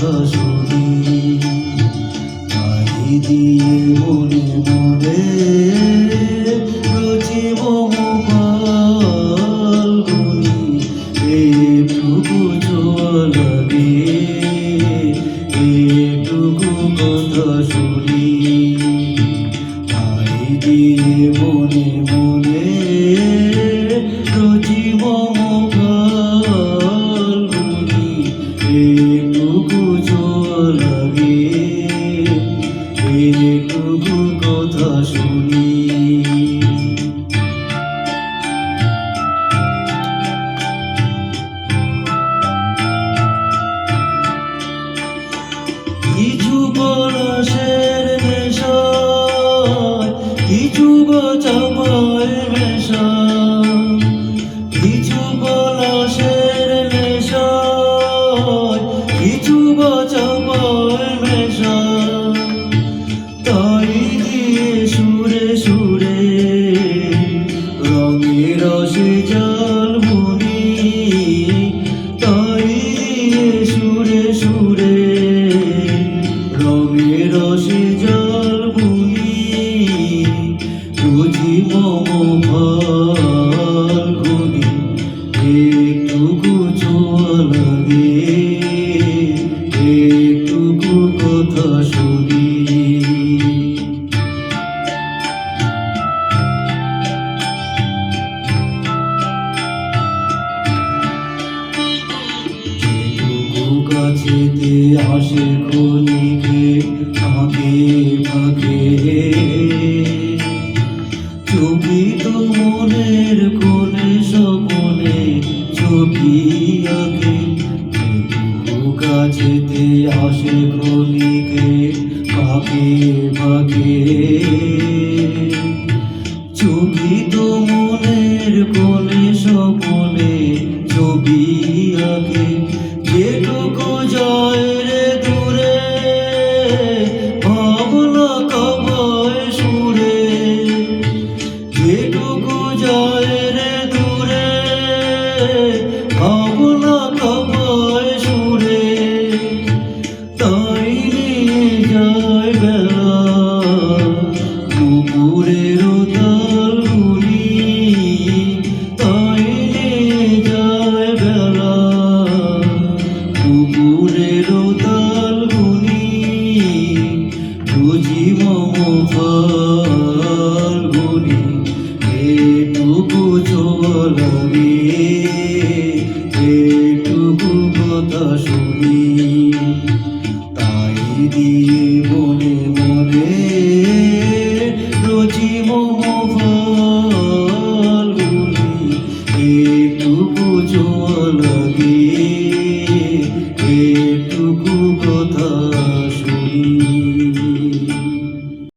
কথা শুনি পানি দিয়ে মনে মনে রচিব ফাল্গুনি এটুকু ছোঁয়া লাগে এটুকু কথা শুনি পানি দিয়ে মনে মনে রচিব ফাল্গুনি এটুকু ছোঁয়া লাগে এটুকু কথা শুনি কিছু পলাশের নেশায় কিছু চাপায় মেশা কিছু পলাশের নেশায় কিছু চাপায় মেশা তাই দিয়ে সুরে সুরে রঙে রসে জাল বুনি তাই দিয়ে সুরে সুরে রঙে রসে জাল বুনি বুঝি মম ফাল্গুনি একটুকু ছোঁয়া লাগে একটুকু কথা শুনি কাছেতে আসে ক্ষণিকে ফাঁকে ফাঁকে চকিত মনের কোণে স্বপনে ছবি আঁকে কাছেতে আসে ক্ষণিকে ফাঁকে ফাঁকে চকিত মনের কোণে স্বপনে ছবি আঁকে যেটুকু যায় রে দূরে ভাবনা কবয় সুরে যেটুকু যায় রে দূরে ভাবনা কবয় সুরে তাই নিয়ে যায় বেলা দুপুরের তালগুনি তাই নিয়ে যায় বেলা দুপুরের তালগুনি বুঝি মম ফাল্গুনি এটুকু ছোঁয়া লাগে এটুকু কথা শুনি তাই দিয়ে মনে মনে রচি মম ফাল্গুনি এটুকু